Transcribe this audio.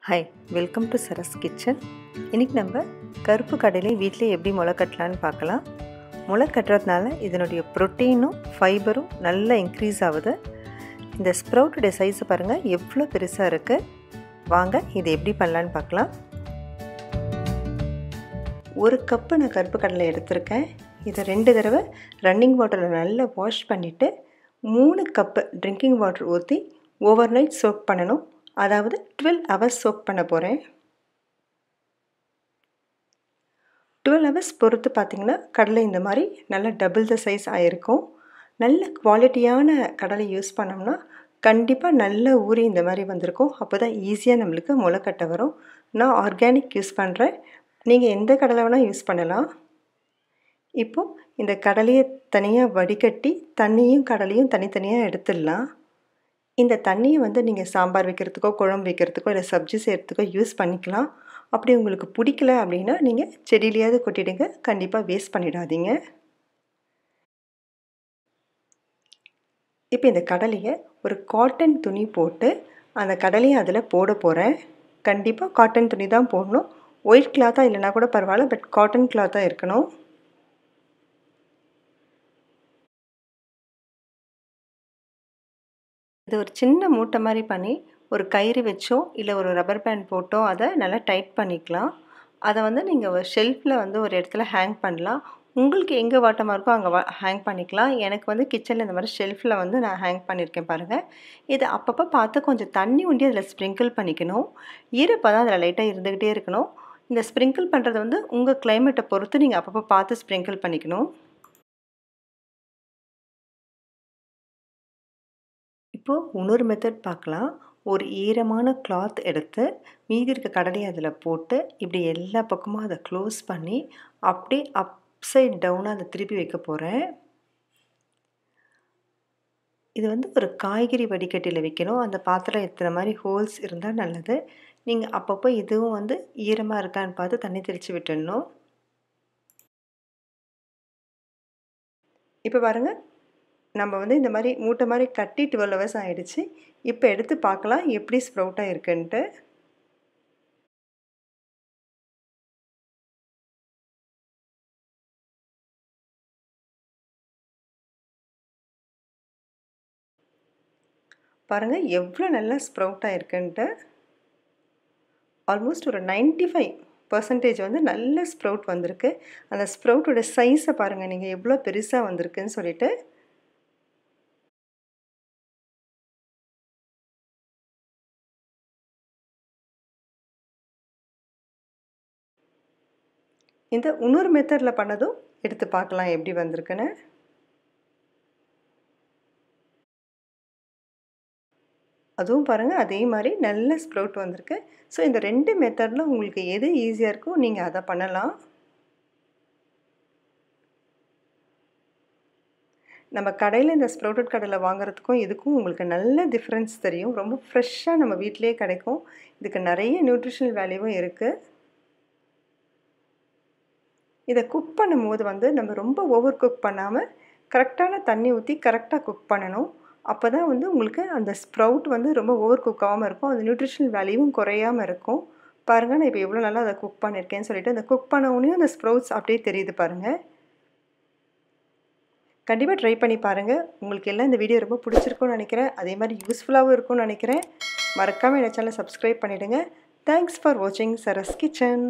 Hi, welcome to Saras kitchen. இன்றைக்கி நம்ம கருப்பு கடலை வீட்டிலே எப்படி முளை கட்டலான்னு பார்க்கலாம். முளை கட்டுறதுனால இதனுடைய ப்ரோட்டீனும் ஃபைபரும் நல்லா இன்க்ரீஸ் ஆகுது. இந்த ஸ்ப்ரவுட்டுடைய சைஸை பாருங்கள் எவ்வளோ பெருசாக இருக்குது. வாங்க இதை எப்படி பண்ணலான்னு பார்க்கலாம். ஒரு கப்பு நான் கருப்பு கடலை எடுத்திருக்கேன். இதை 2 தடவை ரன்னிங் வாட்டரில் நல்லா வாஷ் பண்ணிவிட்டு 3 கப்பு ட்ரிங்கிங் வாட்டர் ஊற்றி ஓவர் நைட் சோக் பண்ணணும். அதாவது 12 ஹவர்ஸ் சோக் பண்ண போகிறேன். 12 ஹவர்ஸ் பொறுத்து பார்த்திங்கன்னா கடலை இந்த மாதிரி நல்லா டபுள் த சைஸ் ஆகிருக்கும். நல்ல குவாலிட்டியான கடலை யூஸ் பண்ணோம்னா கண்டிப்பாக நல்ல ஊறி இந்த மாதிரி வந்திருக்கும். அப்போ தான் ஈஸியாக நம்மளுக்கு முளை கட்ட வரும். நான் ஆர்கானிக் யூஸ் பண்ணுறேன். நீங்கள் எந்த கடலை வேணால் யூஸ் பண்ணலாம். இப்போது இந்த கடலையை தனியாக வடிகட்டி தண்ணியும் கடலையும் தனித்தனியாக எடுத்துடலாம். இந்த தண்ணியை நீங்கள் சாம்பார் வைக்கிறதுக்கோ குழம்பு வைக்கிறதுக்கோ இல்லை சப்ஜி செய்கிறதுக்கோ யூஸ் பண்ணிக்கலாம். அப்படி உங்களுக்கு பிடிக்கல அப்படின்னா நீங்கள் செடியிலையாவது கொட்டிடுங்க. கண்டிப்பாக வேஸ்ட் பண்ணிடாதீங்க. இப்போ இந்த கடலையை ஒரு காட்டன் துணி போட்டு அந்த கடலையை அதில் போட போகிறேன். கண்டிப்பாக காட்டன் துணி தான் போடணும். ஒயிட் கிளாத்தாக இல்லைனா கூட பரவாயில்ல, பட் காட்டன் கிளாத்தாக இருக்கணும். இது ஒரு சின்ன மூட்டை மாதிரி பண்ணி ஒரு கயிறு வச்சோ இல்லை ஒரு ரப்பர் பேண்ட் போட்டோ அதை நல்லா டைட் பண்ணிக்கலாம். அதை நீங்கள் ஒரு ஷெல்ஃபில் ஒரு இடத்துல ஹேங் பண்ணலாம். உங்களுக்கு எங்கே வாட்டமாக இருக்கோ அங்கே ஹேங் பண்ணிக்கலாம். எனக்கு கிச்சனில் இந்த மாதிரி ஷெல்ஃபில் நான் ஹேங் பண்ணியிருக்கேன் பாருங்கள். இதை அப்பப்போ பார்த்து கொஞ்சம் தண்ணி ஊற்றி அதில் ஸ்ப்ரிங்கிள் பண்ணிக்கணும். ஈரப்பதம் அதில் லைட்டாக இருந்துக்கிட்டே இருக்கணும். இந்த ஸ்ப்ரிங்கிள் பண்ணுறது உங்கள் கிளைமேட்டை பொறுத்து நீங்கள் அப்பப்போ பார்த்து ஸ்ப்ரிங்கிள் பண்ணிக்கணும். இப்போது இன்னொரு மெத்தட் பார்க்கலாம். ஒரு ஈரமான கிளாத் எடுத்து மீதி இருக்க கடலையை அதில் போட்டு இப்படி எல்லா பக்கமும் அதை க்ளோஸ் பண்ணி அப்படியே அப்சைட் டவுனாக அதை திருப்பி வைக்க போகிறேன். இது ஒரு காய்கறி வடிகட்டியில் வைக்கணும். அந்த பாத்திரம் எத்தனை மாதிரி ஹோல்ஸ் இருந்தால் நல்லது. நீங்கள் அப்பப்போ இதுவும் ஈரமாக இருக்கான்னு பார்த்து தண்ணி தெளித்து விட்டுடணும். இப்போ பாருங்கள், நம்ம இந்த மாதிரி மூட்டை மாதிரி கட்டி 12 ஹவர்ஸ் ஆகிடுச்சு. இப்போ எடுத்து பார்க்கலாம் எப்படி ஸ்ப்ரவுட்டாக இருக்குன்ட்டு. பாருங்கள் எவ்வளோ நல்லா ஸ்ப்ரவுட்டாக இருக்குன்ட்டு. ஆல்மோஸ்ட் ஒரு 95% நல்ல ஸ்ப்ரவுட் வந்திருக்கு. அந்த ஸ்ப்ரவுட்டோட சைஸை பாருங்கள் நீங்கள் எவ்வளோ பெருசாக வந்திருக்குன்னு சொல்லிட்டு. இந்த இன்னொரு மெத்தடில் பண்ணதும் எடுத்து பார்க்கலாம் எப்படி வந்திருக்குன்னு. அதுவும் பாருங்கள் அதே மாதிரி நல்ல ஸ்ப்ரவுட் வந்திருக்கு. ஸோ இந்த 2 மெத்தடில் உங்களுக்கு எது ஈஸியாக இருக்கோ நீங்கள் அதை பண்ணலாம். நம்ம கடையில் இந்த ஸ்ப்ரவுட்டட் கடலை வாங்குறதுக்கும் இதுக்கும் உங்களுக்கு நல்ல டிஃப்ரென்ஸ் தெரியும். ரொம்ப ஃப்ரெஷ்ஷாக நம்ம வீட்டிலே கிடைக்கும். இதுக்கு நிறைய நியூட்ரிஷனல் வேல்யூவும் இருக்குது. இதை குக் பண்ணும்போது நம்ம ரொம்ப ஓவர் குக் பண்ணாமல் கரெக்டான தண்ணி ஊற்றி கரெக்டாக குக் பண்ணணும். அப்போ தான் உங்களுக்கு அந்த ஸ்ப்ரவுட் ரொம்ப ஓவர் குக் ஆகாமல் இருக்கும். அது நியூட்ரிஷனல் வேல்யூவும் குறையாமல் இருக்கும். பாருங்கள் நான் இப்போ எவ்வளோ நல்லா அதை குக் பண்ணியிருக்கேன்னு சொல்லிட்டு அந்த குக் பண்ணவுடனே அந்த ஸ்ப்ரவுட்ஸ் அப்படியே தெரியுது பாருங்கள். கண்டிப்பாக ட்ரை பண்ணி பாருங்கள். உங்களுக்கு எல்லாம் இந்த வீடியோ ரொம்ப பிடிச்சிருக்கும்னு நினைக்கிறேன். அதே மாதிரி யூஸ்ஃபுல்லாகவும் இருக்கும்னு நினைக்கிறேன். மறக்காமல் இந்த சேனலை சப்ஸ்கிரைப் பண்ணிவிடுங்க. தேங்க்ஸ் ஃபார் வாட்சிங் சரஸ் கிச்சன்.